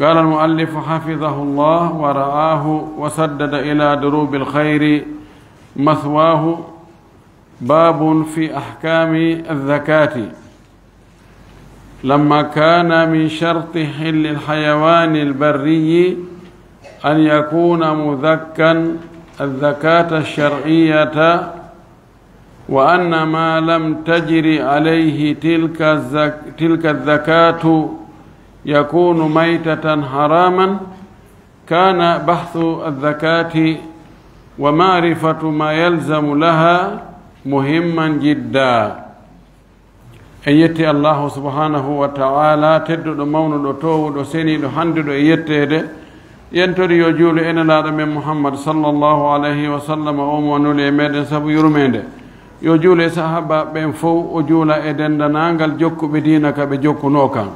قال المؤلف حفظه الله ورآه وسدد إلى دروب الخير مثواه. باب في أحكام الزكاة. لما كان من شرط حل الحيوان البري أن يكون مزكا الزكاة الشرعية، وأن ما لم تجر عليه تلك الزكاة يكون ميتة حراما، كان بحث الزكاة ومعرفة ما يلزم لها مهما جدا. يتي الله سبحانه وتعالى تدد مونو تو سيني دو حندو يتede yentori yo juulu ene laaɗo men Muhammad sallallahu alayhi wa sallam o mo nuli e meɗen sabu yurmede yo juulu e sahaba ɓen fof o juula e dendanangal jokkuɓe diina ka ɓe jokkuno kan.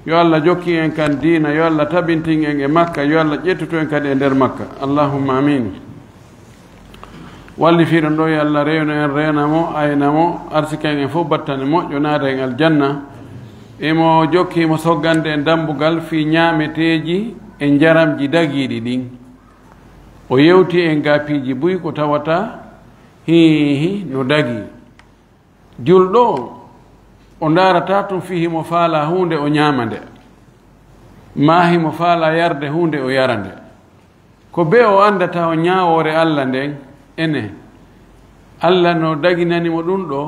yo Allah jokki en kan diina, yo Allah tabintin en e Makka, yo Allah ƴettuto en kadi e nder Makka. Allahumma amin. walli fiɗon ɗo yo Allah rewno en renamo aynamo arsiken en fof battane moƴƴo naata en aljanna. emo jokkimo soggande en dambugal fi ñaameteji e jaramji dagiɗi ɗin. o yewti en gapiji buy ko tawata hihi no dagi. julɗo o darata tum fi himo faala hunde o ñaama nde, ma himo faala yarde hunde o yara nde. ko be o andata o ñaawore Allah nden ene Allah no daginanimo ɗum ɗo,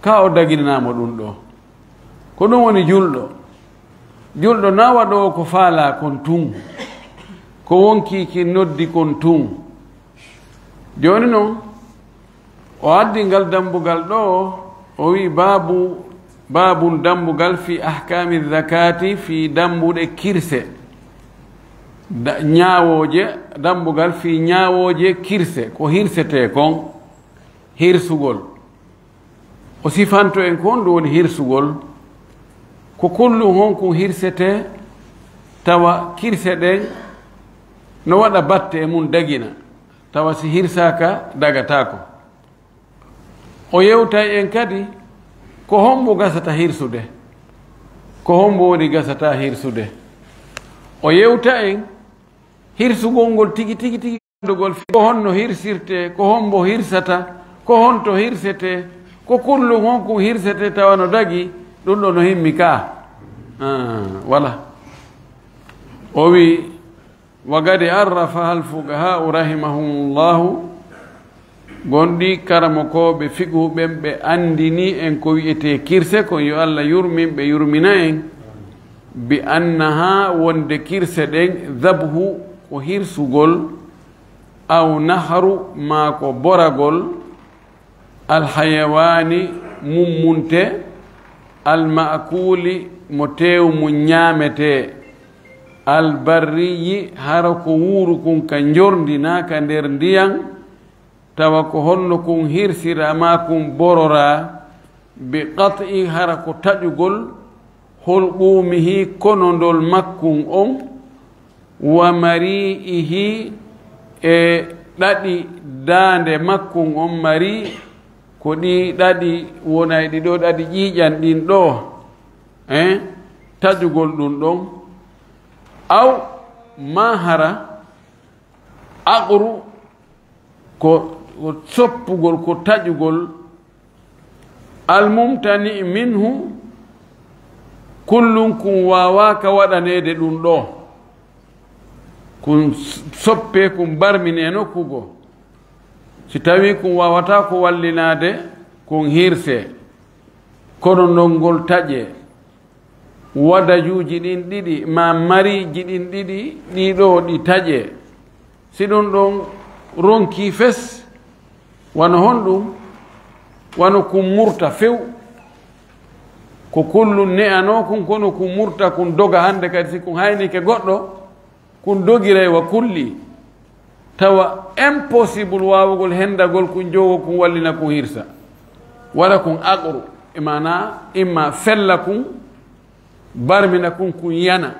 ka o daginanamo ɗum ɗo. ko ɗum woni julɗo. julɗo na waɗo ko faala kon tun, ko wonki ki noddi kon tun. joni noon o addi ngal dambugal ɗo o wi babun dambugal fi ahkami zakati, fi dambuɗe kirse ñaawoje, dambugal fi ñaawoje kirse ko hirsete kon, hirsugol. o sifanto en kon ɗum woni hirsugol. ko kullum honkum hirsete tawa kirse ɗen no waɗa batte e mum dagina, tawa si hirsaka dagatako. o yewtay en kadi ko hombo gasata hirsude, ko hombo woni gasata hirsude. o yewta en hirsugol ngol tigi tigi tigi dogol ko honno hirsirte, ko hombo hirsata, ko honto hirsete, ko kullum honkum hirsete tawa no dagi. ɗum ɗo no himmi ka wala. o wi wagadi arrafaha alfugahau rahimahumullahu, gonɗi karamokoɓe figuɓen ɓe andini en ko wiyete kirse, ko yo Allah yurmin ɓe yurmina en bi annaha wonde kirse ɗen dabhu ko hirsugol, aw naharu ma ko boragol, alhayawani mummunte, almaakuli mo tew mu ñaamete, albarriyi hara ko wuuru kun ka jordina ka nder ndiyan, tawa ko honno kun hirsira ma kun borora, bi qat'i hara ko taƴugol, hulqumihi konondol makkun on, wa mari'ihi e ɗaɗi daande makkun on. mari ko ɗi ɗaɗi wonay ɗiɗo ɗaɗi ƴiiƴan ɗin ɗo taƴugol ɗum ɗon. aw ma hara aqru ko soppugol, ko taƴugol, almumtani minhu kullum kun wawaka waɗanede ɗum ɗo, kun soppe kun barmine nokkugo. si tawi kun wawata ko wallinade kun hirse, kono ndongol taƴe, wadajuji ɗin ɗiɗi ma mariji ɗin ɗiɗi ɗiɗo ɗi taƴe. si ɗum ɗon ronki fes wano honɗum, wano kun murta few, ko kullum ne'ano kun, kono kun murta kun doga hande kadi. si kun haynike goɗɗo kun dogiray wa kulli, tawa impossible wawugol hendagol kun jogo kun wallina kun hirsa. wala kun aqru e mana imma fella kun, barmina kun kun yana,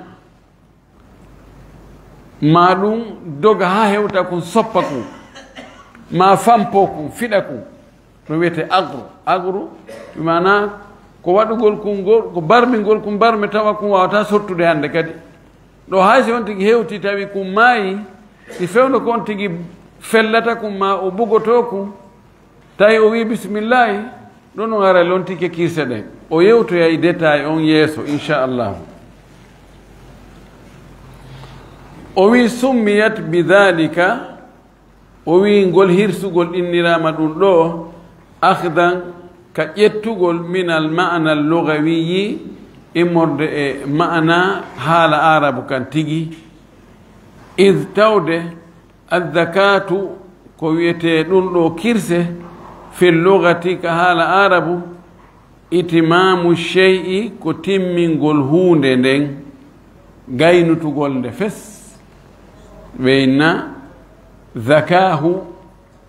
ma ɗum doga ha hewta kun soppa kun, ma fampo kun fiɗa kun. ɗum wiyete aqru. aqru e mana ko waɗugol kun ngol, ko barmingol kun barmi tawa kun wawata sottude hande kadi. ɗo haysi on tigi hewti tawi kum maayi si fewno ko on tigi fellata kum ma o bugotoku tawi o wi bisimillahi ɗon on ara lontike kirse ɗen o yewtoyay détail on yeeso inchallahu o wi summiyat bidhalika o wi ngol hirsugol innirama ɗum ɗo ahdan ka ƴettugol min al ma'na al lugawiyi immorde e ma'na haala arabu kan tigi id tawde azzakatu ko wiyete ɗum ɗo kirse fi lugati ka haala arabu itimamu shey'i ko timmingol huunde nden gaynutugol nde fes weyna zakahu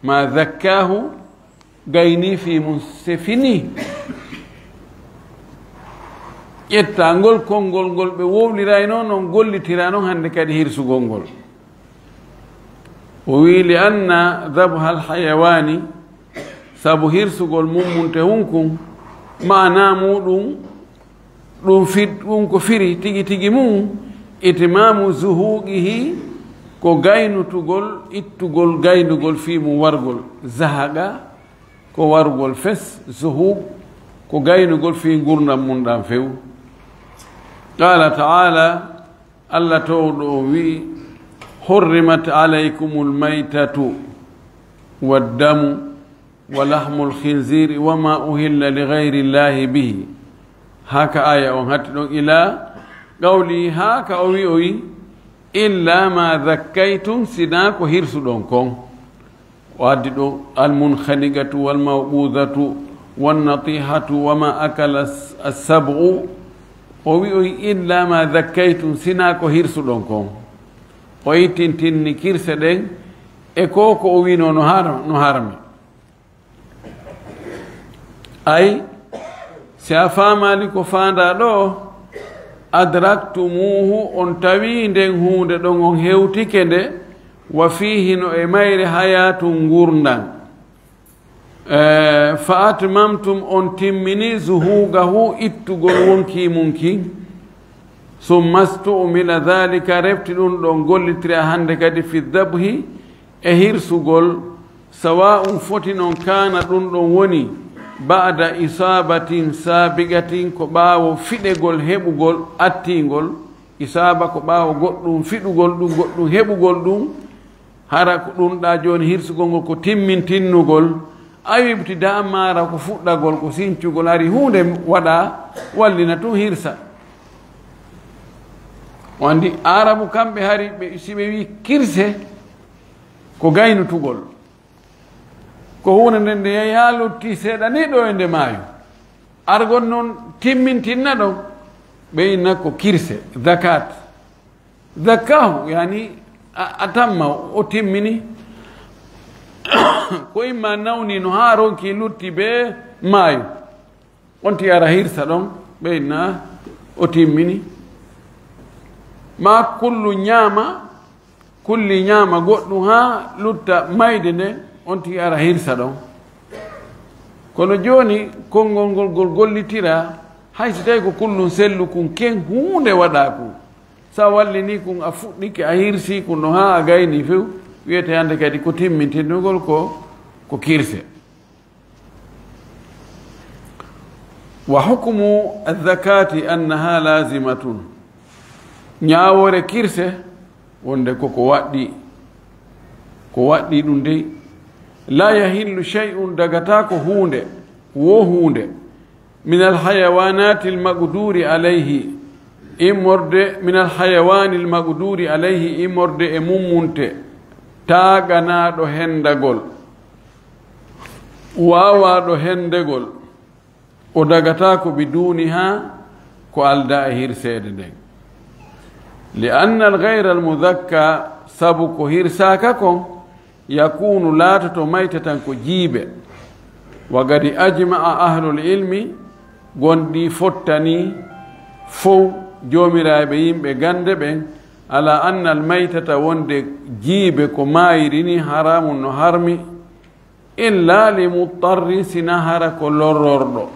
ma zakkahu gayni fi mum se fini ƴetta ngol konngol ngol ɓe wowliray noon on gollitira noon hannde kadi hirsugol ngol o wi li anna dabha alhayawani sabu hirsugol mummunte hunkun mana muɗum ɗum ko firi tigi tigi mum itimamu zuhuqihi ko gaynutugol ittugol gaynugol fi mum wargol zahaga ko wargol fes zuhug ko gaynugol fi gurdam mum ɗam few qala taala allah towɗo o wi hurrimat alaykum lmaytatu waddamu wa lahmu lkhinziri wama uhilla li gayri llahi bihi haka aya on hatti ɗon ila qawli haka o wi illa ma dhakkaytum sina ko hirsuɗon kon o addi ɗo almunhanigatu walmawɓudatu wannatihatu wama akala assabu o wi illa ma dhakkaytum sina ko hirsuɗon kon o yittintinni kirse ɗen e ko o wino no harmi ay si a famali ko fanda ɗo adraktumuhu on tawi nden hunde ɗon on hewtike nde wa fihi no e mayre hayatum gurdan fa atmamtum on timmini zuhugahu ittugol wonki mum kin summa stumila dhalika refti ɗum ɗon gollitira hande kadi fi dabhi e hirsugol sawa'un foti non kana ɗum ɗon woni ba'da isabatin sabigatin ko ɓaawo fiɗegol heɓugol attingol isaba ko ɓaawo goɗɗum fiɗugol ɗum goɗɗum heɓugol ɗum hara ko ɗum ɗa joni hirsugol ngol ko timmintinnugol awibti da mara ko fuɗɗagol ko sincugol ari hunde waɗa wallina tun hirsa wandi arabu kamɓe hari siɓe wi kirse ko gaynutugol ko hunde nden nde yehi ha lutti seeɗa ni ɗo e nde maayo argon noon timmintinna ɗon ɓe inna ko kirse zakat zakkahu yani a tamma o timmini ko imma nawni no ha ronki lutti be maayo onti ara hirsa ɗon ɓe inna o timmini ma kulli ñaama goɗɗum ha lutta mayde nde onti ara hirsa ɗon kono joni konngol ngol gollitira hayso tawi ko kullum sellu kun ken hunde waɗa ku sa wallini kun a fuɗɗike a hirsi kun no ha a gayni few wiyete hande kadi ko timmintinnugol ko kirse wa hukmu azakati annaha lazimatun ñawore kirse wonde koko waɗɗi ɗum dey la yahillu shay'un dagata ko hunde wo hunde min alhayawanati almaqduri alayhi immorde min alhayawani almaqduri alayhi immorde e mummunte taaganaɗo hendagol wawaɗo hendegol o dagata ko biduni ha ko alda e hirsede nden li anna alghayra almudakka sabu ko hirsaka kon yakunu laatoto maytatan ko jiibe wa gadi ajma'a ahlul ilmi gonɗi fottani fow jomiraɓe yimɓe gande ɓen ala anna almaytata wonde jiibe ko mayirini haramun no harmi illa li mutarrin sina hara ko lorrorɗo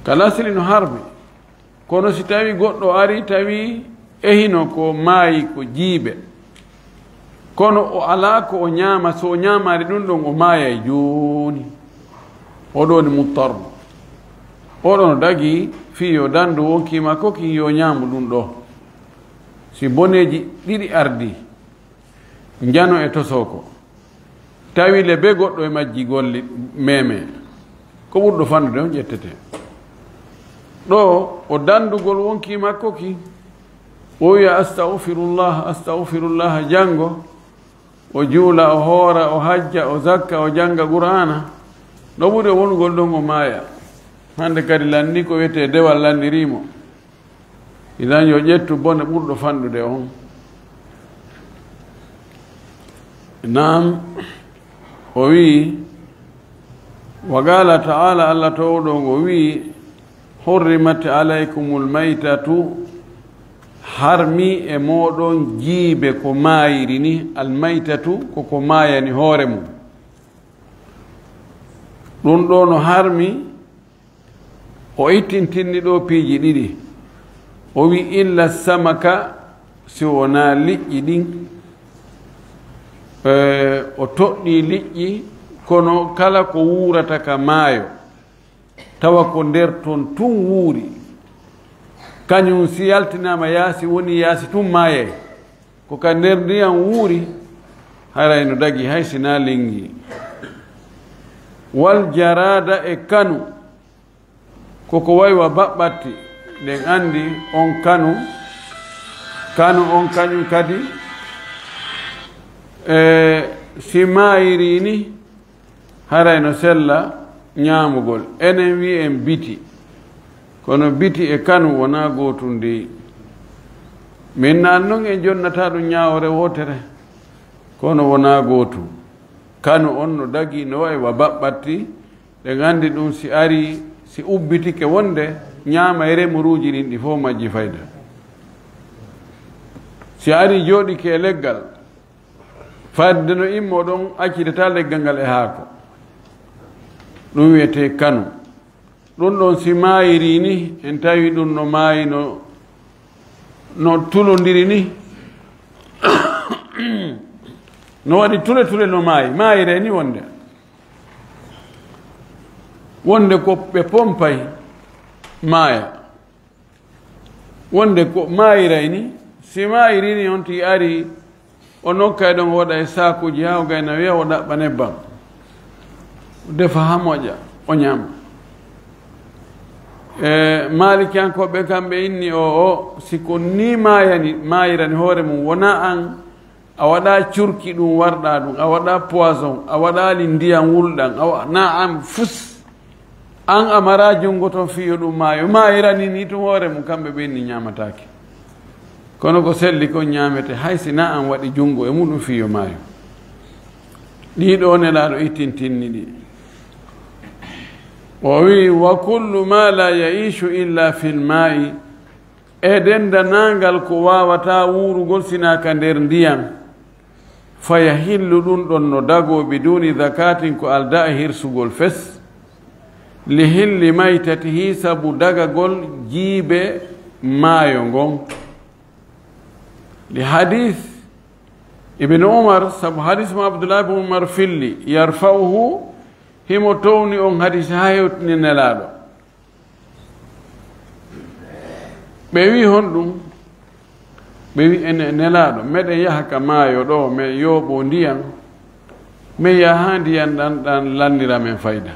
kala sili no harmi kono si tawi goɗɗo ari tawi ehino ko maayi ko jiiɓe kono o alaa ko o ñaama so o ñaamaari ɗum ɗon o maayay jooni oɗoni muttardo oɗon dagi fii yo dandu wonkima koki yo ñaamu ɗum ɗo si boneji ɗiɗi ardi njano e tosoko tawi le be goɗɗo e majji golli meme ko ɓurɗo fandude on ƴettete ɗo o dandugol wonki makko ki o wiya astahfirullah janngo o juula o hoora o hajja o zakka o janga qur'ana ɗo ɓuri wongol ɗon o maaya hande kadi lanndi ko wiyete dewal lanndirimo idan yo ƴettu bone ɓurɗo fandude on nam o wi wa qala taala allah towɗon o wi hurrimat alaykumul maytatu harmi e moɗon jiibe ko maayiri ni almaytatu koko maayani hoore mum ɗum ɗo no harmi o ittintinni ɗo piiji ɗiɗi o wi illa samaka si wona liƴƴi ɗin o toɗɗi liƴƴi kono kala ko wuurata ka maayo tawa ko nder ton tun wuuri kañum si yaltinama yaasi woni yaasi tun maayay ko ka nder ndiyam wuuri haray no dagi hay sina lingi wal jarada e kanu koko waywa baɓɓatti ɗen andi on kanu on kañum kadi si maayiri ni haray no sella ñaamugol enen wi en biti kono biti e kanu wona gootum ndi min nan noon en jonnata ɗum ñaawore wotere kono wona gootum kanu on no dagi no wayi wa baɓɓatti ɗen anndi ɗum si ari si ubbitike wonde ñaama e remuruuji ɗin ɗi fof majji fayda si ari jooɗike e leggal fadde no immo ɗon accidata leggal ngal e haako ɗum wiyete kanu ɗum ɗon si maayiri ni en tawi ɗum no maayi no tulondiri ni no waɗi tule no maayire ni wonde ko ɓe pompay maaya wonde ko maayiray ni si maayiri ni on ti ari o nokkay ɗon waɗa e sakuji ha o gayna wiya o ɗaɓɓa nebbam defa ha moƴƴa o ñaama malikiyankoɓe kamɓe inni o siko ni maayirani hoore mum wona an a waɗa curki ɗum warɗa ɗum a waɗa poison a waɗali ndiyam wulɗan na an fus an amara junngo ton fiyo ɗum maayo maayirani ni tum hoore mum kamɓe ɓe inni ñamatake kono ko selli kon ñaamete hay si na an waɗi junngo e muɗum fiyo maayo ɗiɗo nelaɗo ittintinni ɗi o wi wa kullu ma la yaishu illa fil ma'i e dendanangal ko wawata wurugol sina ka nder ndiyam fa yahillu ɗum ɗon no dago biduni zakatin ko alda e hirsugol fes li hilli maytatihi sabu dagagol jiibe maayo ngon li hadith ibn umar sabu hadith mo abdullah ibn umar filli yarfa'uhu himo towni on hadis ha hewtini nelaɗo ɓe wi hon ɗum ɓe wi ene nelaɗo meɗen yaha ka maayo ɗo mi yooɓo ndiyam min yaha ndiyam ɗan landira men fayda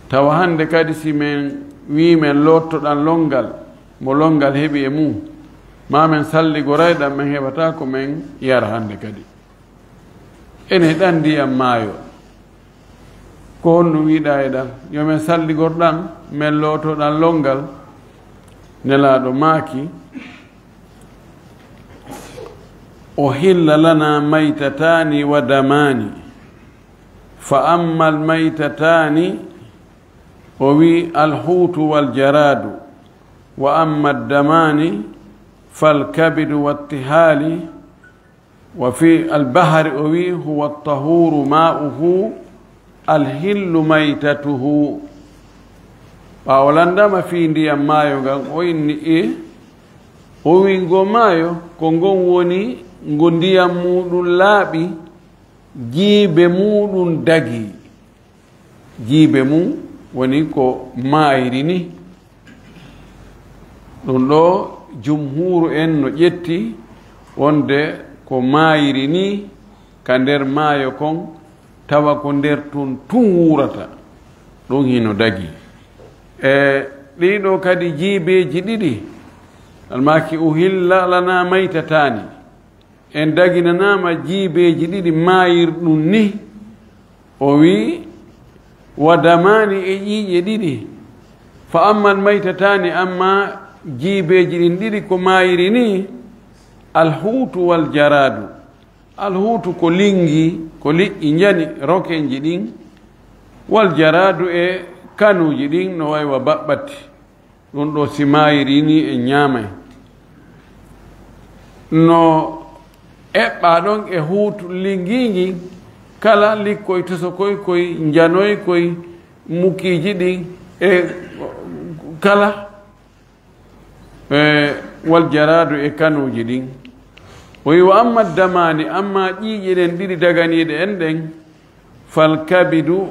tawa hande kadi si min wi men lottoɗan longal mo longal heeɓi e mum ma men salligo rayɗan men heɓata ko men yara hande kadi ene ɗan ndiyam maayo ko honno wiiɗa e ɗan yomen salligorɗan men lootoɗan longal nelaɗo maaki o hilla lana maytatani wa damani fa amma almaytatani o wi alhuutu waljaradu wa amma addamani falkabidu wattihali wa fi albahari o wi huwa altahuru ma'uhu alhillu maytatuhu ɓaawo landama fi ndiyam maayo ngan o inni o wi ngo maayo ko ngon woni ngo ndiyam muɗum laaɓi jiibe muɗum dagi jiibe mum woni ko maayiri ni ɗum ɗo jumhuru en no ƴetti wonde ko maayiri ni ka nder maayo kon tawa ko nder tun wurata ɗum hino dagi ɗiɗo kadi jiibeji ɗiɗi almaki uhilla lana maytatani en daginanama jiibeji ɗiɗi maayirɗum ni o wi wadamani e ƴiiƴe ɗiɗi fa amma almaytatani amma jiibeji ɗin ɗiɗi ko maayiri ni alhuutu wal jaradu alhuutu ko lingi ko liƴƴi jani rokenji ɗin wal jaradu e kanuji ɗin no waywa baɓɓatti ɗum ɗo si maayiri ni e ñaamay no eɓɓa ɗon e huutu lingigi kala likkoy tosokoy koy janoy koy mukiji ɗin e kala wal jaradu e kanuji ɗin o wi wa amma damani amma ƴiiƴe ɗen ɗiɗi daganiɗe en ɗen fal kabidu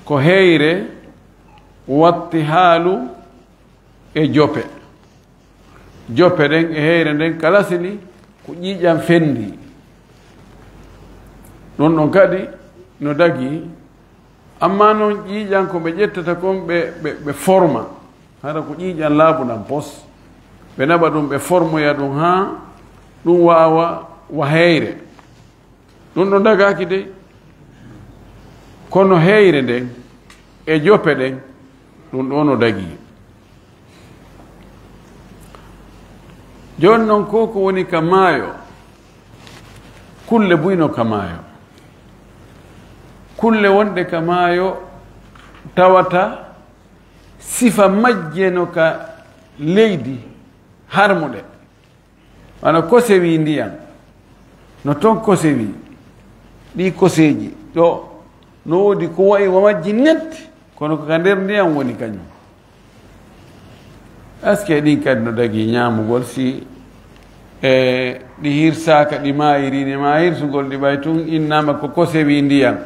ko heyre watti haalu e jope jope ɗen e heyre nden kala sili ko ƴiiƴam fendi ɗon ɗon kadi no dagi amma noon ƴiiƴan ko ɓe ƴettata kon ɓe forma hara ko ƴiiƴan laabuɗan pos ɓe naɓa ɗum ɓe formoya ɗum ha ɗum wawa wa heyre ɗum ɗon dagaki de kono heyre nden e jope ɗen ɗum ɗo no dagi joni noon ko woni ka maayo kulle buyno ka maayo kulle wonɗe ka maayo tawata sifa majje no ka leydi harmuɗe wana kosewi ndiyam no ton kosewi ɗi koseji ɗo no woodi ko wayi wa majji netti kono ko ka nder ndiyam woni kañum aske ɗin kadi no dagi ñaamugol si ɗi hirsaka ɗi maayirine ma hirsugol ɗi ɓay tun innama ko kosewi ndiyam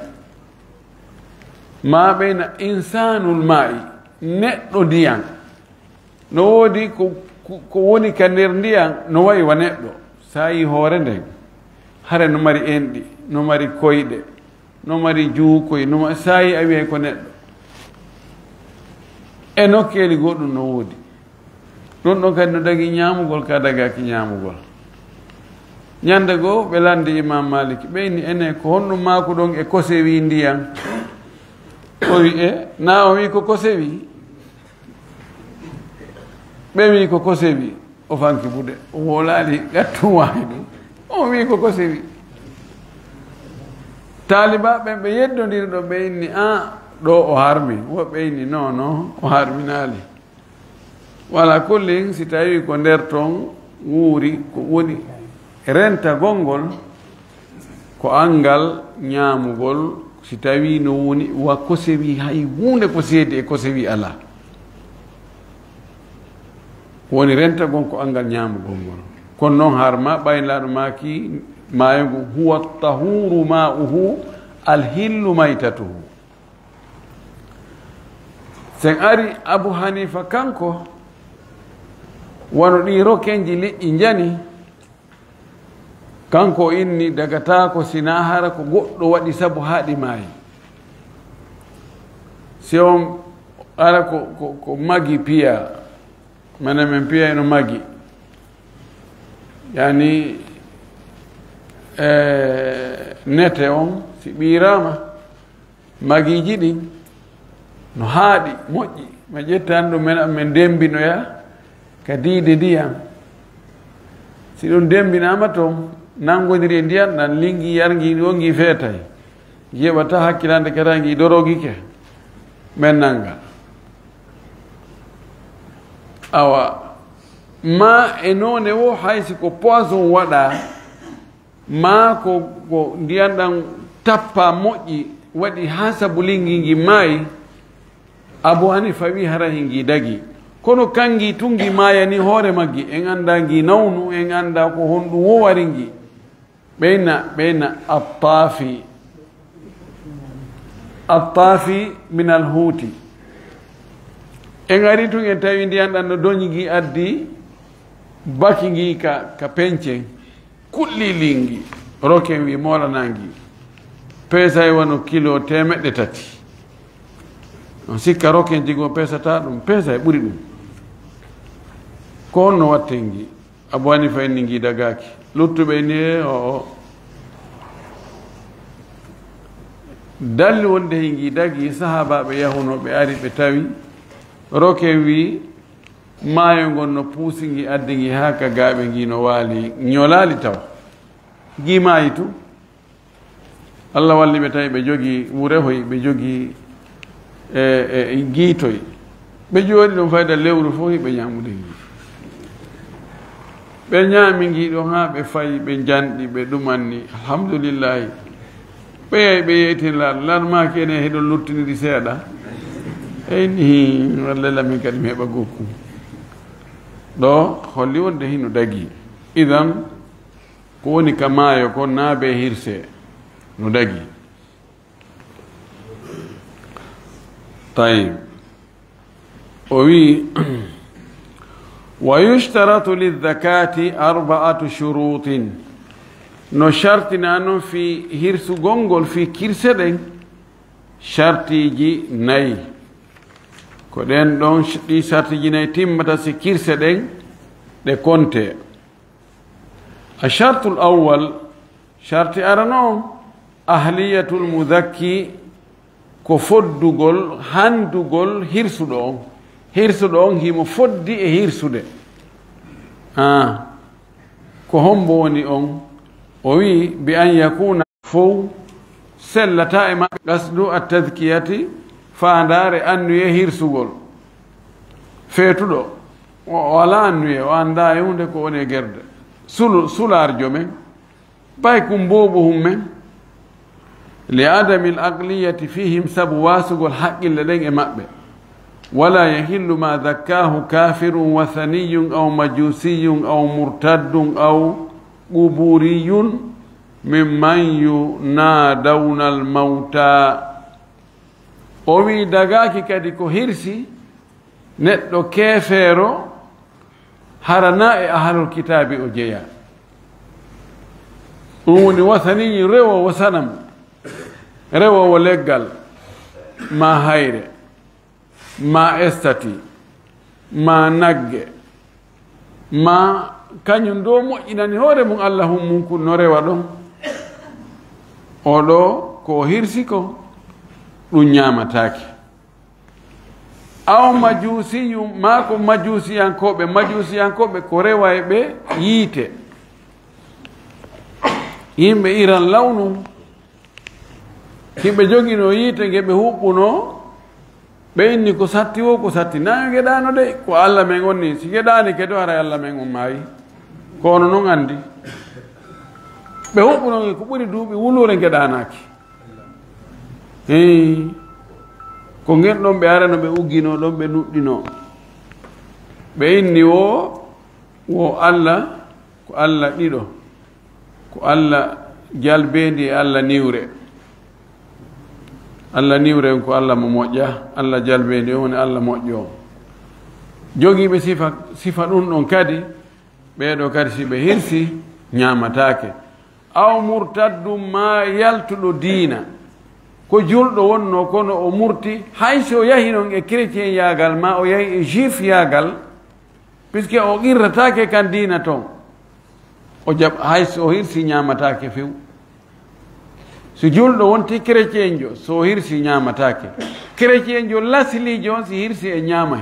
ma ɓeyna insanul maa'i neɗɗo ndiyam no woodi ko woni ka nder ndiyam no wayi wa neɗɗo sa yi hoore nden hare no mari enɗi no mari koyɗe no mari juukoy sa yi a wiyay ko neɗɗo e nokkeeli goɗɗum no woodi ɗum ɗon kadi no dagi ñaamugol ka dagaki ñaamugol ñande goo ɓe landi imam maliki ɓeyni ene ko honɗum maako ɗon e kosewi ndiyam o wi na o wi ko kosewi ɓe wi ko kosewi o fanki buɗe o wolali gattum wawi ɗum o wi ko kosewi taaliba ɓen ɓe yeddodiri ɗo ɓe inni ɗo o harmi woɓɓe inni non o harminali wala kullin si tawi ko nder toon wuuri ko woni renta gongol ko angal ñaamugol si tawi no woni wa kosewi hay hunde ko seedi e kosewi ala woni renta gon ko angal ñaamugol ngol kono noon harma ɓaylaɗo maki maayo ngu huwa tahuru ma'uhu alhillu maytatuhu sen ari Abu Hanifa kanko wano ɗi rokenji liƴƴi jani kanko inni dagata ko sina hara ko goɗɗo waɗi sabu haɗi maayi si on ara ko magi piya mana men piya eno magi yani nete on si ɓirama magiji ɗin no haaɗi moƴƴi ma ƴettan ɗum men dembinoya ka diide ndiyam si ɗum dembinama toon nangodiri e ndiyam ɗan lingi yargi wongi feetay yeɓata hakkilande katangi dorogike men nanga awa ma e noone wo haysi ko poison waɗa ma ko ndiyam ɗan tappa moƴƴi waɗi ha sabu lingi ngi maayi Abu Hanifa wi hara hingi dagi kono kangi tungi mayani hoore maggi en anda ngi nawnu en anda ko honɗum wowari ngi ɓeyna attafi min alhuuti en ari tun en tawi ndiyan ɗan no doñi ngi addi baki ngi ka pencen kuɗli lingi roken wi molanangi peesa e wano kilo 300 on sikka roken jigo peesata ɗum peesa e ɓuri ɗum ko honno watte ngi Abu Hanifa en ni ngi dagaki luttuɓe ni o dalli wonde he ngi dagi sahabaɓe yahunoɓe ari ɓe tawi roken wi maayo ngon no puusi ngi addi ngi ha ka gaaɓe ngi no waali ñolali taw gi maayi tu Allah walli ɓe tawi ɓe jogi wurehoy ɓe jogi giitoy ɓe jooɗi ɗum fayda lewru fof hiɓe ñamude ngi ɓe ñaami ngi ɗo ha ɓe fayi ɓe janɗi ɓe ɗumanni alhamdulillahi ɓe yeyi ɓe yeytirla lanmaki ene heɗon luttiniri seeɗa eyni wallela min kadi mi heɓa gokkum ɗo holli wonde hino dagi idan ko woni ka maayo ko naabe hirse no dagi tayib o wi wa yushtaratu lildakati 4 shurutin no shartina noon fi hirsugol ngol fi kirse ɗen shartiji 4 ko ɗen ɗon ɗi shartiji 4 timmata si kirse ɗen ɗe konte الشرط الأول شرط أرنو أهلية المذكي كفدغول هندغول هيرسودون هيمو فدي هيرسوده كهمبوني وي بأن يكون فو سلتا إما قصد التذكية فاندار أن يهيرسوغول فيتودو ولا أن واندا يونده كوني غرده sularjo men bay kum bobohum men li adami l aqliyati fihim sabu wasugol haqqille ɗen e maɓɓe wala yahillu ma dakkahu kafirun wathaniyun aw majusiyun aw murtaddun aw quburiyun mimman yunadawna almawta o wi dagaki kadi ko hirsi neɗɗo keefeero harana e ahlul kitabi o jeeya ɗum woni wasaniyi rewowo sanam rewowo leggal ma hayre ma estati ma nagge ma kañum ɗo moƴƴinani hoore mum allah mum no rewa ɗon oɗo ko hirsi ko ɗum ñamatake aw majusiyum ma ko majusiyankoɓe ko rewa e ɓe yiite yimɓe iran lawnu hiɓe jogino yiite nge ɓe huɓɓuno ɓe inni ko satti wo ko satti nayo geɗano de ko allah men on ni si geɗani kadi haray allah men on maayi kono noon andi ɓe huɓɓuno ko ɓuri duuɓi wulure geɗanaki ko ngel ɗon ɓe arano ɓe uggino ɗon ɓe nuɗɗino ɓe inni wo allah ko allah ɗiɗo ko allah jalbendi e allah niwre allah niwre on ko allah mo moƴƴa allah jalbendi on woni allah moƴƴo o jogiiɓe sifa ɗum ɗon kadi ɓeeɗo kadi si ɓe hirsi ñamatake aw murtaddum ma yaltuɗo diina ko julɗo wonno kono o murti hay so o yahi noon e chrétien yaagal ma o yahi e juif yaagal puisque o qirratake kan diina toon o jaɓ hay so o hirsi ñamatake few so julɗo wonti chrétien jo so o hirsi ñamatake chrétien jo laslijo on si hirsi e ñamay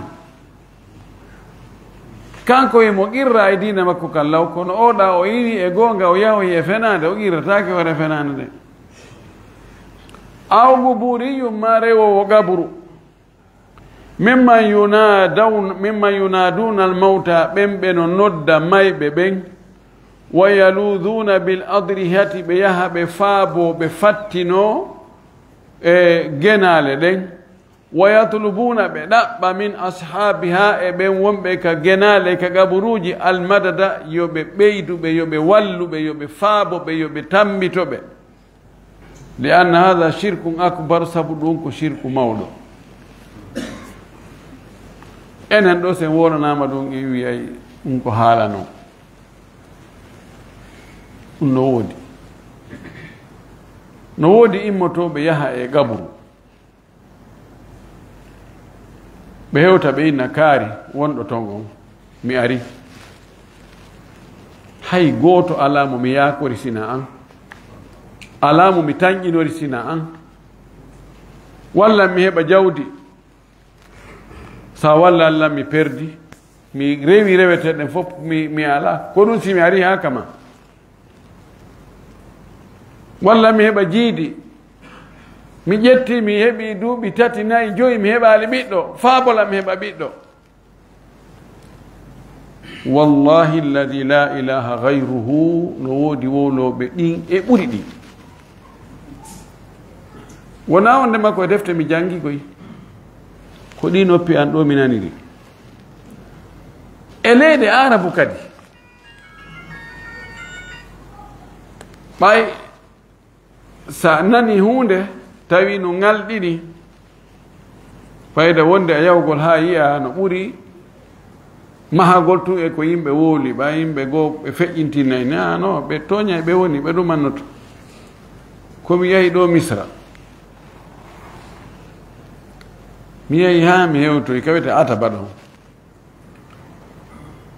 kanko e mo qirra e diina makko kan law kono oɗa o iri e gonga o yahoyi e fenade o qirratake wone fenade nde aw guburiyum ma rewowo gabru mimman yunaduna almawta ɓen ɓe no nodda mayɓe ɓen wa yaluduna bil adrihati ɓe yaha ɓe faabo ɓe fattino e genale ɗen wa yatlubuna ɓe ɗaɓɓa min ashabiha e ɓen wonɓe ka genale ka gaburuji almadada yoɓe ɓeyduɓe yoɓe walluɓe yoɓe faaboɓe yoɓe tambitoɓe li anna hada shirkum akbar sabu ɗum ko shirku mawɗo enen ɗo sen wonanama ɗum e wiyay ɗum ko haala noon ɗum no woodi immotoɓe yaha e gaburu ɓe hewta ɓe inna kaari wonɗo ton on mi ari hay gooto alamo mi yakori sina an alamo mi tañƴinori sina an walla mi heɓa jawdi sa walla Allah mi perdi mi rewi reweteɗen fof mi ala ko ɗum si mi ari ha kama walla mi heɓa jiidi mi ƴetti mi heɓi duuɓi 3 4 5 mi heɓali ɓiɗɗo faabola mi heɓa ɓiɗɗo wallahi alladi la ilaha gayruhu no woodi wowloɓe ɗin e ɓuri ɗin wona wonde makko e defte mi jangi koy ko ɗi noppi an ɗo mi naniri e leyɗe arabu kadi ɓay sa nani hunde tawi no ngalɗini fayda wonde a yawgol ha yiya no ɓuri mahagol tun e ko yimɓe wooli ɓa yimɓe goo ɓe feƴƴintinnayi no ɓe toñay ɓe woni ɓe ɗumannoto komi yahi ɗo misra mi yahi ha mi hewtoy kawete ataba ɗon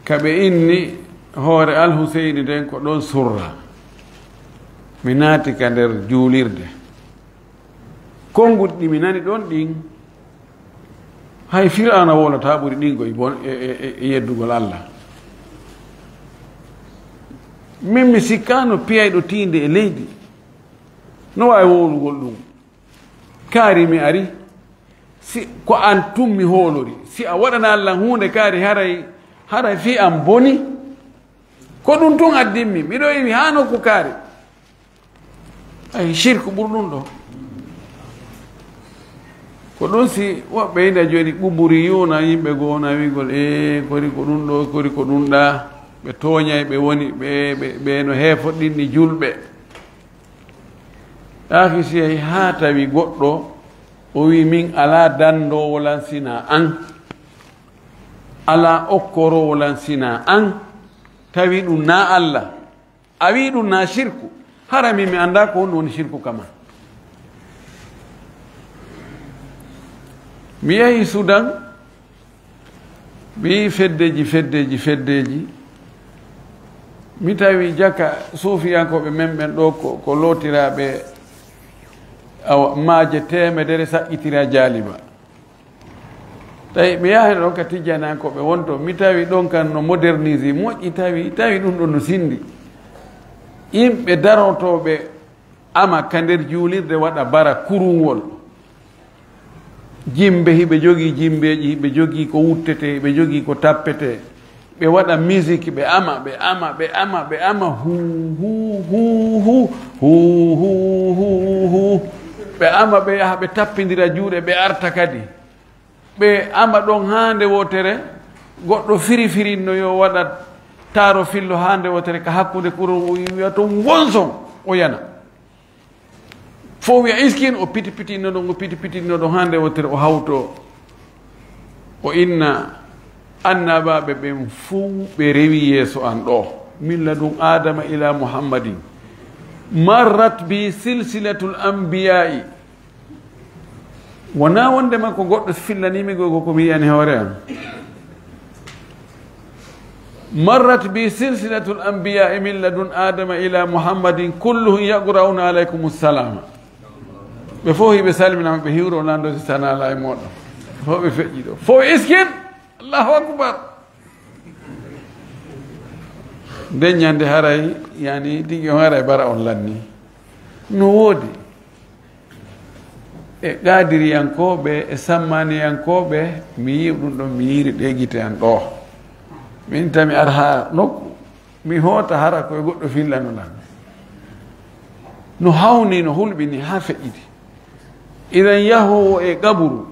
kaɓe inni hoore alhuseyni nden ko ɗon surra mi naati ka nder juulirde konnguɗi ɗi mi nani ɗon ɗin hay fir'auna wolata ɓuri ɗingoy bon e yeddugol Allah min mi sikkano piyayɗo tiinde e leydi no wawi wowlugol ɗum kaari mi ari si ko an tummi hoolori si a waɗana Allah hunde kaari haray fi an boni ko ɗum tun addinmi miɗo iwi ha nokku kaari ay shirku ɓurɗum ɗo ko ɗum si woɓɓe yida joni ɓuɓuri yuna yimɓe gona wigol kori ko ɗum ɗo kori ko ɗum ɗa ɓe toñay ɓe woni ɓe no heefoɗɗinni julɓe ɗaki si yahi ha tawi goɗɗo o wi min ala dandowo lansina an ala okkorowo lansina an tawi ɗum na Allah a wi ɗum na shirku hara min mi anda ko honɗum woni shirku kama mi yahi Sudan mi feddeji mi tawi jaka suufiyankoɓe men ɓen ɗo ko lootiraɓe awa maaje temedere saƴƴitira jaaliba tawi mi yahi ɗon ka tijjanankoɓe wonto mi tawi ɗon kan no modernise moƴƴi tawi ɗum ɗo no sindi yimɓe darotoɓe ama ka nder juulirde waɗa bara kurungol jimbe hiɓe jogii jimbeji hiɓe jogii ko wuttete hiɓe jogii ko tappete ɓe waɗa musique ɓe ama ɓe ama ɓe yaha ɓe tappidira juuɗe ɓe arta kadi ɓe ama ɗon hande wotere goɗɗo firifirinno yo waɗa taaro fillo hande wotere ka hakkude kuro wiya to gonson o yana fo wiya iskin o pitipitinno ɗon hande wotere o hawto o inna annabaɓe ɓen fuu ɓe rewi yeeso an ɗo milla ɗum adama ila muhammadin marrat bi silsilatul anbiya'i wona wondema ko goɗɗo fillanimi gogo komi yiyani hoore am marrat bi silsilatul anbiya'i min ladun adama ila muhammadin kulluhum yaqra'una alaykum salama ɓe fof hiɓe salminama ɓe hiwro nando si sanala e moɗon fof ɓe feƴƴi ɗo fof iskin allahu akbar nden ñande haray yani tigi on haray bara on lanni no woodi e qadiriyankoɓe e sammaniyankoɓe mi yi ɗum ɗon mi yiri ɗe guite an ɗo min tami ar ha nokku mi hoota hara koye goɗɗo fillanoɗan no hawni no hulɓini ha feƴƴiti iɗen yahowo e gaburu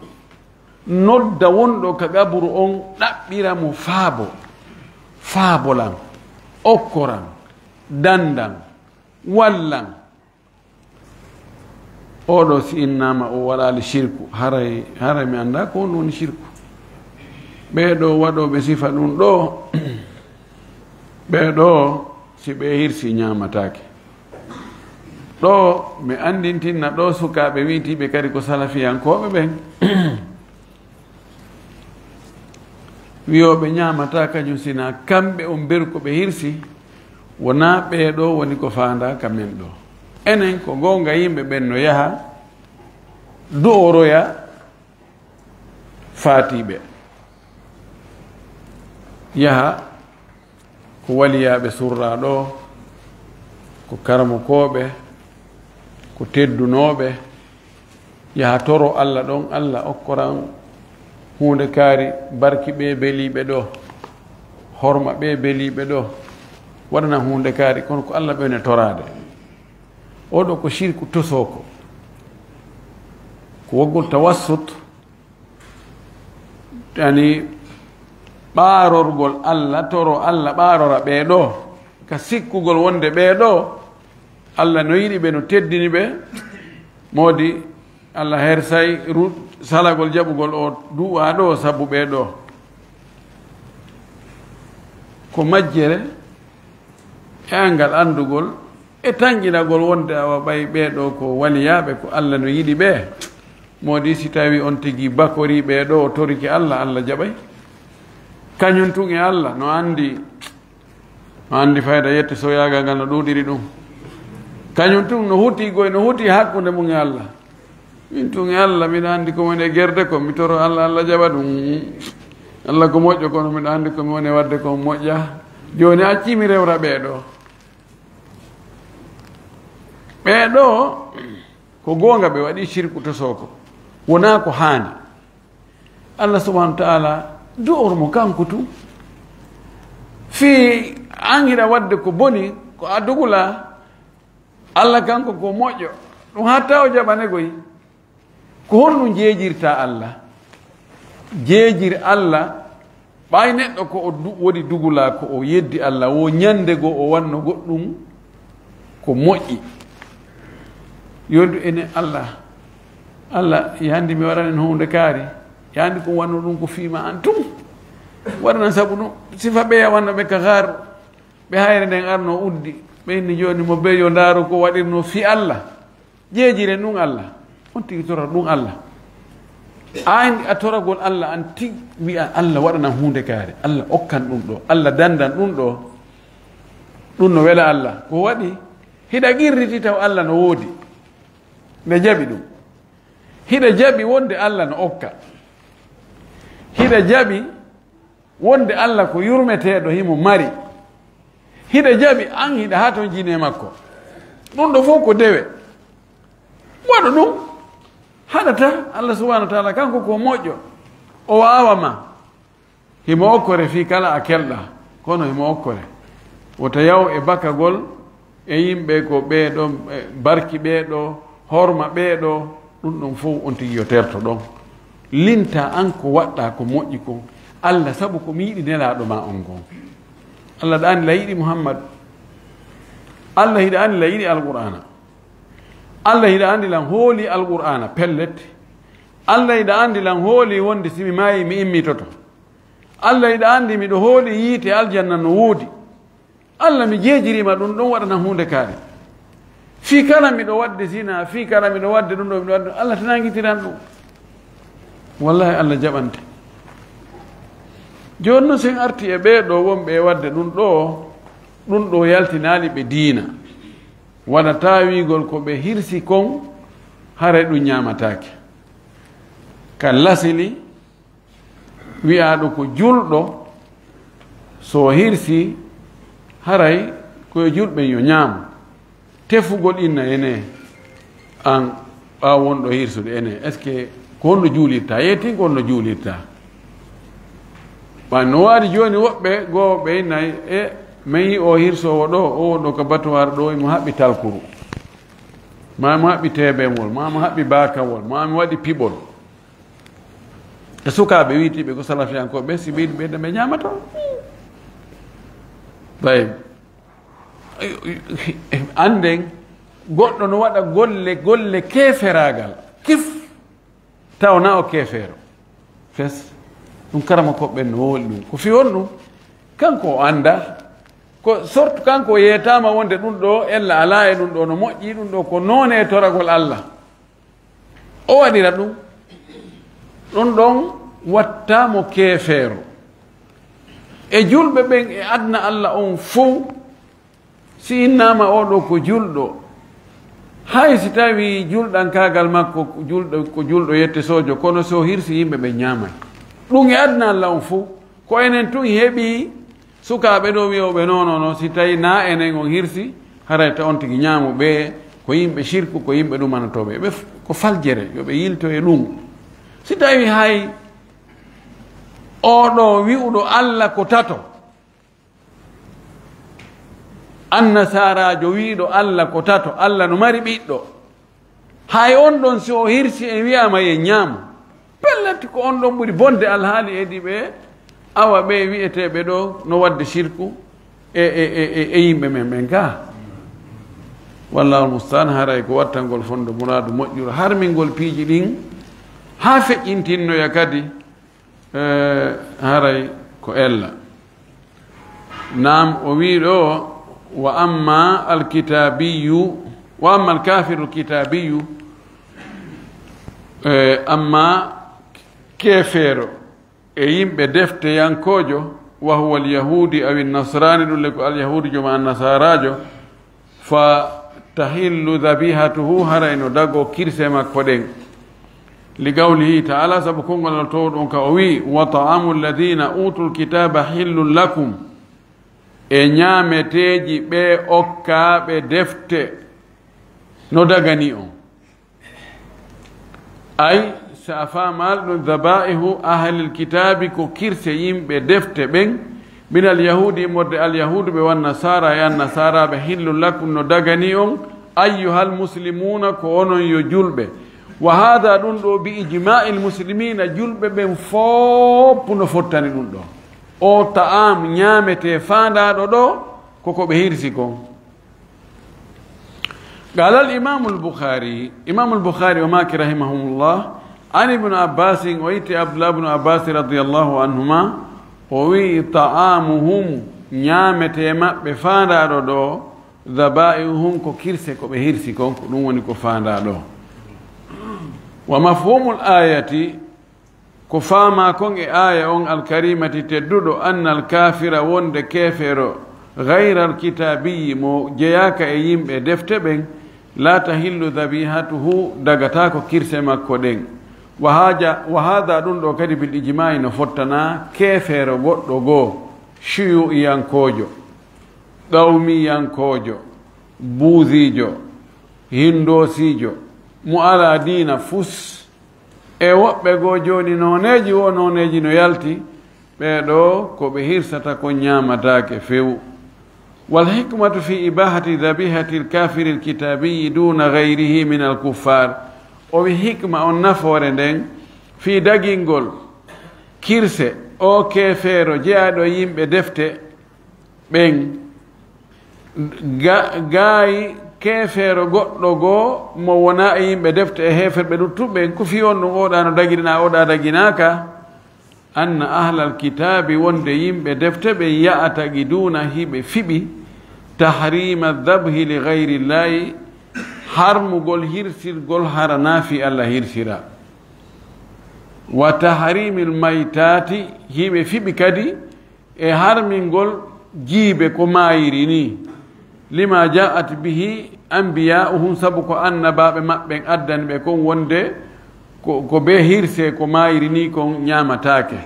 nodda wonɗo ka gaburu on ɗaɓɓira mo faabolan okkoran dandan wallan oɗo si innama o waɗali shirku haray mi anda ko on woni shirku. ɓeeɗo waɗoɓe sifa ɗum ɗo ɓeeɗo si ɓe hirsi ñamatake ɗo mi andintinna ɗo sukaɓe witiɓe kadi ko salafiyankoɓe ɓen wiyoɓe ñamata kañum sina kamɓe on beru ko ɓe hirsi wona ɓeeɗo woni ko fanda kamen ɗo. enen ko gonga yimɓe ɓen no yaha dooroya faatiɓe yaha ko waliyaɓe surra ɗo ko karmokoɓe ko teddunoɓe yaha toro Allah ɗon Allah okkoran hunde kaari barki ɓe beliɓe ɗo horma ɓe beliɓe ɗo waɗana hunde kaari kono ko Allah ɓene torade oɗo ko shirku tosoko ko woggol tawassut yani ɓaarorgol Allah toro Allah ɓaarora ɓeeɗo ka sikkugol wonde ɓeeɗo Allah no yiɗi ɓe no teddini ɓe moodi Allah hersay salagol jaɓugol o du'a ɗo sabu ɓeeɗo ko majjere e angal andugol e tanƴinagol wonde awa ɓay ɓeeɗo ko waliyaɓe ko Allah no yiɗi ɓe moodi si tawi on tigi bakori ɓeeɗo o toriki Allah Allah jaɓay kañum tun e Allah no andi fayda yette soyagal ngal no ɗuɗiri ɗum kañum tun no huti goy no huti hakkude mum e Allah min tun e Allah miɗa andi ko woni e gerde ko mi toro Allah Allah jaɓa ɗum Allah ko moƴƴo kono miɗa andi komi woni wadde ko moƴƴa joni accimi rewra ɓeeɗo ko gonga ɓe waɗi shirku to soko wona ko haani Allah subhanahu wa ta'ala du'ormo kanko tu fi an hiɗa wadde ko boni ko a dugula Allah kanko ko moƴƴo ɗum hatta o jaɓanegoy ko honɗum jeejirta Allah jeejir Allah ɓay neɗɗo ko o woɗi dugula ko o yeddi Allah wo ñande go o wanno goɗɗum ko moƴƴi yondu ene Allah yandi mi waɗanen hunde kaari yandi ko wanno ɗum ko fiima an tum waɗanan sabu ɗum sifa ɓe wanno ɓe ka haaru ɓe hayre nden arno uddi ɓeyni joni mo be yo ndaaru ko waɗirno fi Allah jeejire ɗum Allah on tigi tora ɗum Allah an a toragol Allah an tig wiya Allah waɗanan hunde kaari Allah okkan ɗum ɗo Allah dandan ɗum ɗo ɗum no wela Allah ko waɗi hiɗa qirriti taw Allah no woodi nde jaɓi ɗum hiɗa jaɓi wonde Allah no okka hiɗa jaɓi wonde Allah ko yurmeteɗo himo mari hiɗa jaɓi an hiɗa ha ton jine makko ɗum ɗo fof ko dewe waɗa ɗum haɗata Allah subhanahu wa taala kanko ko moƴƴo o wawama himo okkore fi kala a kelɗa kono himo okkore wota yaw e bakagol e yimɓe ko ɓeeɗo barki ɓeeɗo horma ɓeeɗo ɗum ɗon fof on tigi yo terto ɗon linta an ko waɗɗa ko moƴƴi kon Allah sabu ko mi yiɗi nelaɗo ma on gon Allah ɗa andi la yiɗi Muhammad Allah hiɗa andi la yiɗi alqur'ana Allah hiɗa andi lan hooli alqur'ana pellette Allah hiɗa andi lan hooli wonde simi maayi mi immitoto Allah hiɗa andi miɗo hooli yiite aljanna no woodi Allah mi jeejirima ɗum ɗon waɗana hunde kaari fi kala miɗo wadde sina fi kala miɗo wadde ɗum ɗo miɗo wadde Allah tanangitiran ɗum wallahi Allah jaɓante joni noon sen arti e ɓeeɗo wonɓe wadde ɗum ɗo yaltinali ɓe diina waɗa tawigol ko ɓe hirsi kon haray ɗum ñamatake ka lasili wiyaɗo ko julɗo so hirsi haray koye julɓen yo ñaamo tefugol inna ene an ɓa wonɗo hirsude ene est ce que ko honno juulirta yetti ko honno juulirta ɓa no waadi joni woɓɓe gowoɓe innayi e min yi o hirsowo ɗo o wonɗo ko batuwar ɗo mo haɓɓi talkuru mamo haɓɓi teɓemol mamo haɓɓi bakawol mami waɗi piɓol e sukaaɓe wiitiɓe ko salafiyankoɓe si ɓeydi ɓeyda ɓe ñamata bay anden goɗɗo no waɗa golle keeferagal kif tawna o keefeero fes ɗum karama koɓɓen no wooli ɗum ko fi won ɗum kanko o anda ko sortu kanko yeetama wonde ɗum ɗo ella ala e ɗum ɗo no moƴƴi ɗum ɗo ko noone e toragol Allah o waɗira ɗum ɗum ɗon wattamo keefeero e julɓe ɓen e adna Allah on fof si innama oɗo ko julɗo hay si tawi julɗankagal makko ko julɗo yette sojo kono so hirsi yimɓe ɓe ñamay ɗum e adna Allah on fof ko enen tun heeɓi sukaɓe ɗo wiyoɓe nonono si tawi na enen on hirsi harayta on tigui ñamuɓe ko yimɓe shirku ko yimɓe ɗumanotoɓe ɓe ko faljere yoɓe yilto e ɗum si tawi hay oɗo wi'uɗo Allah ko tato annasarajo wiiɗo Allah ko tato Allah no mari ɓiɗɗo hay on ɗon si o hirsi e wiyama ye ñaamu pellati ko on ɗon ɓuri bonde alhaali edi ɓe awa ɓe wi'eteɓe ɗo no wadde shirku e yimɓe men ɓen ga wallahu almustaan haray ko wattangol fondo muradu moƴƴuru har min ngol piiji ɗin ha feƴƴintinnoya kadi haray ko ella nam o wi ɗo wa amma alkitabiyu wa amma alkafiru alkitabiyu amma keefeero e yimɓe defteyankojo wa huwa alyahudi aw nasrani ɗum le ko alyahudijo ma annasarajo fa tahillu dhabihatuhu harayno dago kirse makko ɗen li gawlihi taala sabu konngol to ɗon ka o wi wa ta'amu alladina utul kitaba hillun lakum e ñaameteeji ɓe okkaaɓe defte no dagani on ay sa a faamal ɗum dabaihu ahlil kitabi ko kirse yimɓe defte ɓen min alyahudi modde alyahudu ɓe wan nasara e annasaraɓe hillun lakum no dagani on ayyuhal muslimuna ko onon yo julɓe wa hada ɗum ɗo bi ijma'i lmuslimina julɓe ɓen fopp no fottani ɗum ɗo o ta'am ñaamete faandaɗo ɗo koko ɓe hirsi kon qala al-imam al-bukhari o maki rahimahumullah an ibnu abbasin o yitti abdullah ibnu abbas radiallahu anhuma o wi ta'amuhum ñaamete maɓɓe faandaɗo ɗo dabai'uhum ko kirse ko ɓe hirsi kon ko ɗum woni ko faandaɗo wa mafhumu l-ayati ko faama kon e aya on alkarimati tedduɗo anna alkafira wonde keefeero gayra alkitabiyi mo jeyaka e yimɓe defte ɓen la tahillu dabihatuhu dagata ko kirse makko ɗen wa hada ɗum ɗo kadi bil ijma'i no fottana keefeero goɗɗo goo shiyu'iyankojo ɗawmiyankojo buuzijo hindosijo mo ala diina fus e woɓɓe goo joni noneji wo noneji no yalti ɓeɗo ko ɓe hirsata ko ñamatake few wal hikmatu fi ibahati dabihati lkafiri lkitabiyi duna gayrihi min alkuffar o wi hikma on nafoore nden fi dagingol kirse o keefeero jeyaɗo yimɓe defte ɓen gaayi keefeero goɗɗo goo mo wona e yimɓe defte e heeferɓe ɗuttuɓe ko fi on ɗum oɗa no dagirina oɗa daginaka anna ahlal kitabi wonde yimɓe defte ɓe ya'atagi duna hiɓe fiɓi tahrima dabhi li gayri llahi harmugol hirsirgol hara naafi Allah hirsira wa tahrimi lmaytati hiɓe fiɓi kadi e harmingol jiibe ko mayiri ni lima ja'at bihi anbiya'uhum sabu ko annabaɓe maɓɓen addani ɓe kon wonde ko be hirse ko mayiri ni kon ñamatake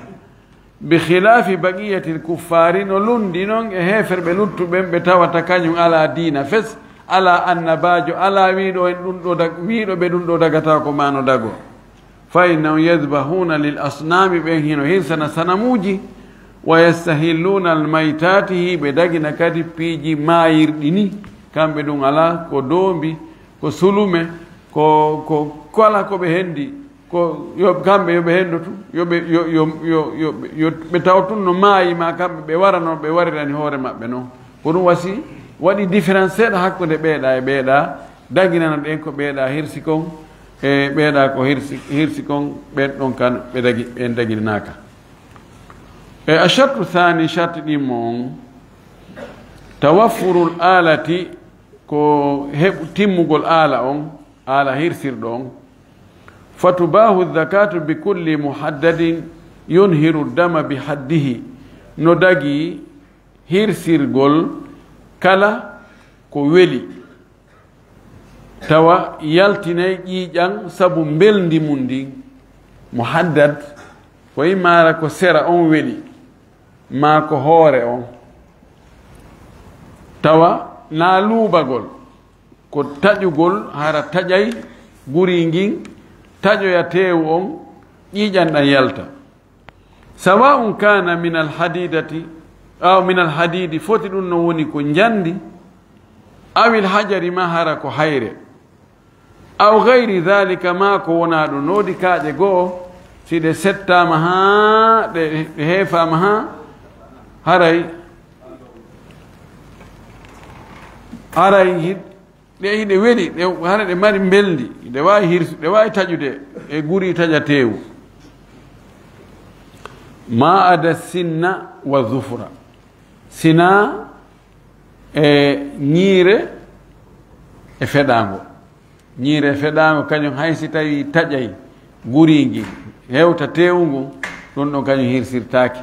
bi khilafi baqiyati lkuffari no lundi noon e heferɓe luttuɓen ɓe tawata kañum ala diina fes ala annabajo ala wiɗo en ɗum ɗo wiɗo ɓe ɗum ɗo dagata ko mano dago fa innahum yadbahuna lil asnami ɓen hino hirsana sanamuji wa yastahilluna almaytati hiɓe dagina kadi piiji mayirɗi ni kamɓe ɗum ala ko doombi ko sulume ko kala koɓe hendi ko yo kamɓe yoɓe hendu tu yoɓe yo ɓe taw tun no maayima kamɓe ɓe wara noon ɓe warirani hoore maɓɓe noon ko ɗum wasi waɗi différence seeɗa hakkude ɓeeɗa e ɓeeɗa daginana ɗen ko ɓeeɗa hirsi kon e ɓeeɗa ko hirsi kon ɓen ɗon kan ɓen daginanaka e a chartu thani charte ɗimmo on tawaffurul alati ko timmugol aala on aala hirsirɗo on fatubahu zakatu bi kulli muhaddadin yunhiru dama bi haddihi no dagi hirsirgol kala ko weli tawa yaltinay ƴiiƴan sabu mbelndi mum ndin muhaddad ko imara ko sera on weli ma ko hoore on tawa na luubagol ko taƴugol hara taƴay guri ngin taƴoya teewu on ƴiiƴanɗan yalta sawa'un kana min alhadidati aw min alhadidi foti ɗum no woni ko njandi awil hajari ma hara ko hayre aw gayri dhalika ma ko wona ɗum noodi kaaƴe goo si ɗe settama ha ɗe heefama ha haray ɗe hiɗe weɗi hara ɗe mari mbeldi ɗe wawi hirsu ɗe wawi taƴude e guri taƴa teewu ma ada sinna wa zufra sina e ñiire e feɗango ñiire e feɗango kañum haysi tawi taƴay guri ngi hewta teewu ngu ɗum ɗon kañum hirsirtake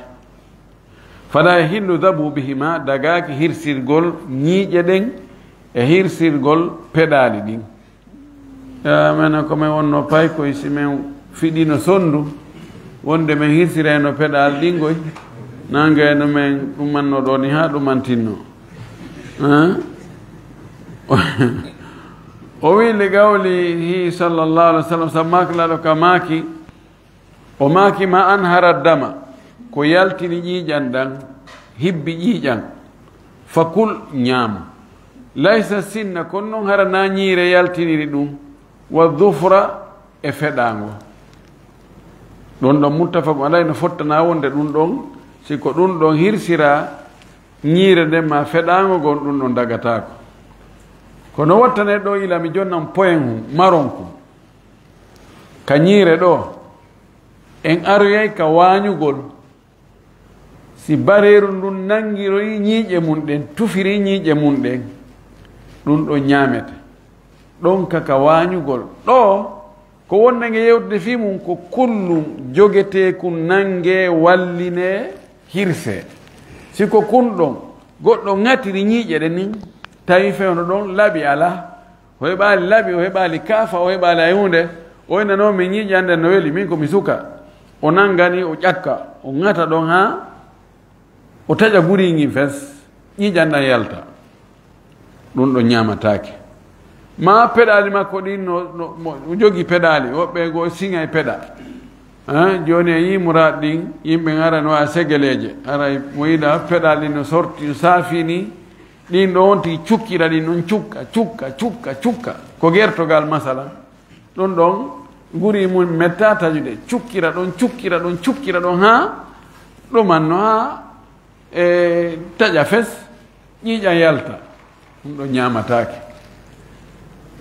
fala e hillu dabu bihima dagaki hirsirgol ñiiƴe ɗen e hirsirgol peɗali ɗin mena komin wonno pay koye si min fiɗino sondu wonde min hirsirayno peɗal ɗingoy nangayno min ɗumanno ɗo ni ha ɗumantinno o wi li gawlihi sallllahu alih wa sallam sammakilaɗo ka maaki o maaki ma anhara dama ko yaltini ƴiiƴan ɗan hibbi ƴiiƴan fakul ñaama laysa sinna kono noon hara na ñiire yaltiniri ɗum wa dufra e feɗango ɗon ɗon muttafaku alay no fottana wonde ɗum ɗon siko ɗum ɗon hirsira ñiire nden ma feɗango gon ɗum ɗon dagatako kono wattane ɗo ilami jonnan poyen hum maron kum ka ñiire ɗo en aroyay ka wañugol si bareeru ndun nangiroyi ñiiƴe mum ɗen tufiri ñiiƴe mum ɗen ɗum ɗo ñaamete ɗon kaka wañugol ɗo ko wonnange yewtude fi mum ko kullum jogete kun nange walline hirse siko kun ɗon goɗɗo ŋatiri ñiiƴe ɗe nin tawi fewno ɗon laaɓi ala o heɓali laaɓi o heɓali kaafa o heɓali ay hunde o winanomi ñiiƴe ande no weli min komi suka o nangani o ƴakka o ŋata ɗon ha o taƴa guri ngin fes ƴiƴanɗan yalta ɗum ɗo ñamatake ma peɗali makko ɗin no jogi peɗali woɓɓe go siŋa e peɗa joni e yimuraɗ ɗin yimɓe gara no a segeleje aray mo yiɗa peɗali no sorti no saafini ɗin ɗo wonti cukkira ɗin ɗon cukka ko gertogal masala ɗon ɗon guri mum metta tajude cukkira ɗon ha ɗumanno ha e taƴa fes ƴiiƴan yalta ɗum ɗo ñamatake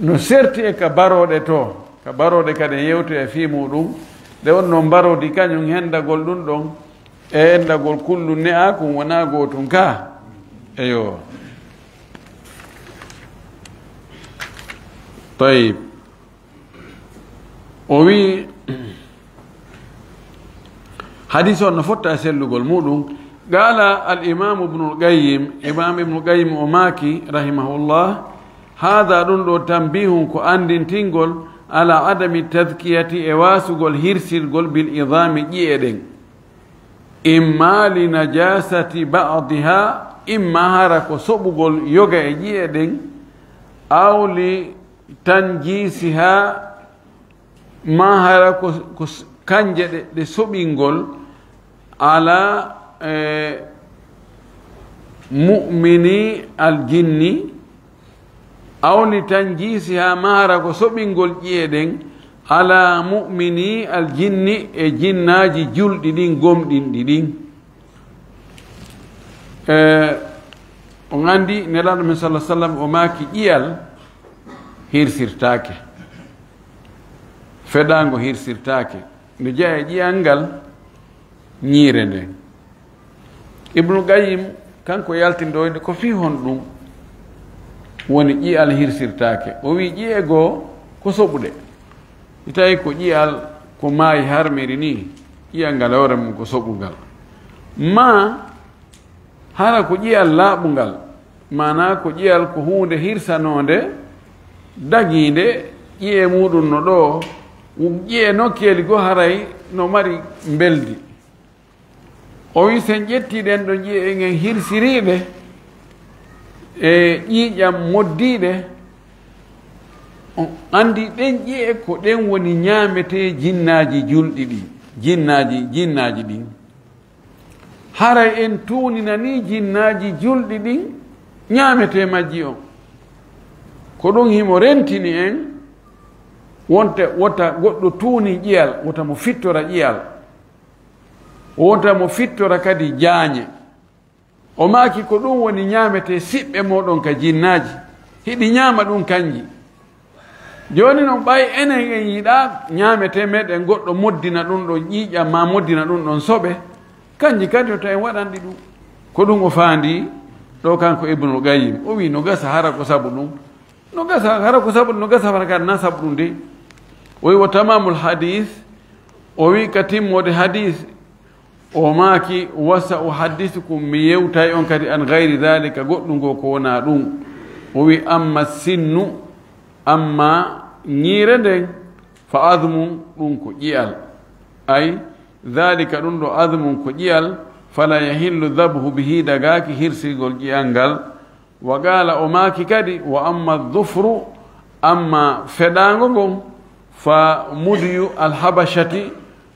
no serti e ka baroɗe to ka baroɗe kadi yewto e fi muɗum nde wonno mbarodi kañum hendagol ɗum ɗon e hendagol kullu ne'a kum wona gotum ka eyo tayib o wi hadis on no fotta sellugol muɗum qala al-imam ibnu al-qayyim imam ibnu al-qayyim o maaki rahimahullah hada ɗum ɗo tambihum ko andintingol ala adami tadkiyati e wasugol hirsirgol bil idami ƴi'e ɗen imma li najasati ba'diha imma hara ko soɓugol yoga e ƴi'e ɗen aw li tanjisiha ma hara ko kanje ɗe soɓingol ala mu'mini aljinni aw li tanjisiha ma hara ko soɓingol ƴi'e ɗen ala mu'mini aljinni e jinnaji julɗi ɗin gomɗinɗi ɗin on andi nelaɗo men sallah sallam o maaki ƴiyal hirsirtake feɗango hirsirtake nde jeeya e ƴiyal ngal ñiire nden ibnu Qayyim kanko yaltindoyde ko fi hon ɗum woni ƴiyal hirsirtake o wi ƴiye goo ko soɓuɗe mi tawi ko ƴiyal ko maayi harmiri ni ƴiyal ngal hewre mum ko soɓugal ma hara ko ƴiyal laaɓugal mana ko ƴiyal ko hunde hirsanode daguide ƴiye muɗum no ɗo ƴiye nokkeli goo haray no mari beldi o wi sen ƴettiɗen ɗo ƴiye en hirsiriɗe e ƴiiƴam moddiɗe on andi ɗen ƴiye ko ɗen woni ñaamete jinnaji julɗi ɗi jinnaji ɗin haray en tuuninani jinnaji julɗi ɗin ñaamete majji on ko ɗum himo rentini en wonte wota goɗɗo tuuni ƴiyal wota mo fittora ƴiyal wonta mo fittora kadi jaañe o maaki ko ɗum woni ñaamete siɓɓe moɗon ka jinnaji hiɗi ñaama ɗum kanji joni noon ɓay enen en yiɗa ñaamete meɗen goɗɗo moddina ɗum ɗon ƴiiƴam ma moddina ɗum ɗon soɓe kanji kadi to en waɗanɗi ɗum ko ɗum o faandi ɗo kanko Ibnu Qayyim o wi no gasa hara ko sabu ɗum no gasa hara ko sabu no gasa fata kadi na sabu ɗum de o wi wo tamamul hadis o wi ka timmode hadis o maaki wasa uhaddisukum mi yewtay on kadi an gayri dhalika goɗɗum ngo ko wona ɗum o wi amma sinnu amma ñiire nden fa admum ɗum ko ƴiyal ay dhalika ɗum ɗo admum ko ƴiyal fala yahillu dabhu bihi dagaki hirsirgol ƴiyal ngal wa qala o maaki kadi wa amma dufru amma feɗango ngon fa mudyu alhabashati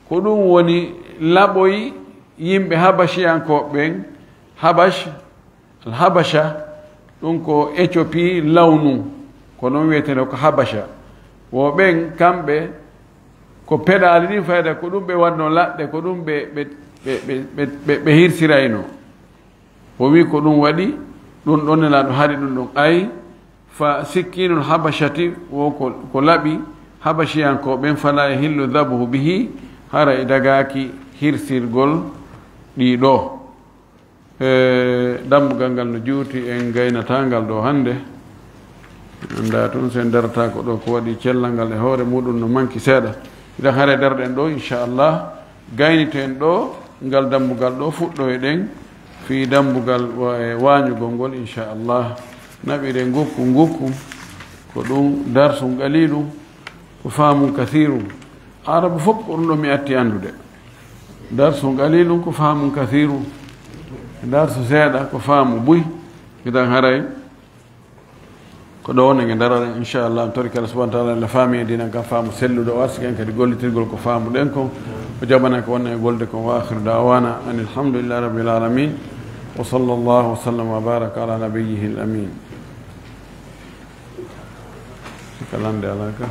ko ɗum woni laɓoy yimɓe habashiyankoɓen habash alhabasha ɗum ko Éthiopie lawnu ko noon wiyetene ko habasha wo ɓen kamɓe ko peɗali ɗin fayda ko ɗum ɓe wanno laɗɗe ko ɗum ɓe hirsirayno o wi ko ɗum waɗi ɗum ɗon nelaɗo haɗi ɗum ɗon ay fa sikkinul habashati wo ko laɓi habashiyankoɓen fala yahillu dabuhu bihi hara e dagaki hirsirgol ɗiɗo dambugal ngal no juuti en gaynatangal ɗo hannde anda toon sen darata ko ɗo ko waɗi cellal ngal e hoore muɗum no manki seeɗa iɗen haare darɗen ɗo inchallah gayniten ɗo ngal dambugal ɗo fuɗɗo e ɗen fi dambugal e wañugol ngol inchallah naɓire gukku ko ɗum darsum qalilu ko faamum kathiru arabu fof ko ɗum ɗo mi atti andude darsu qalilum ko faamum kathiru darsu seeɗa ko faamu buy idan haray ko ɗo wonne nge dararen inchallah tori kala subahana taala ne faami e dinan kam faamu sellude o arsi ken kadi gollitirgol ko faamu ɗen kon o jaɓana ko wonne e golde kon wa akhiru dawana an alhamdulillahi rabbil alamin wa sallallahu wa sallam wa baraka ala nabiyihi l amin sikalande alaka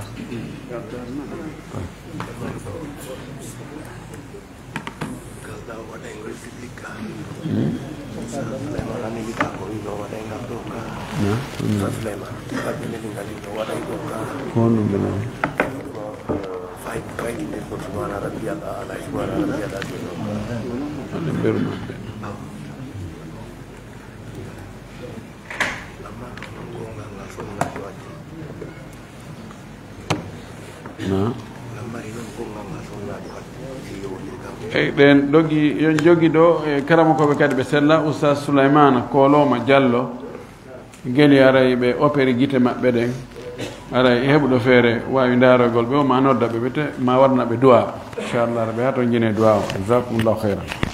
ɗen ɗogi yon jogi ɗo e karama koɓe kadi ɓe sella oustad Souleymane Koloma Diallo gueli aray ɓe opére guite maɓɓe ɗen aray heɓuɗo feere wawi darogol ɓe o ma nodda ɓe ɓete ma waɗana ɓe duwa inchallah ɓe ha to jine duwa o jasakumllahu heyran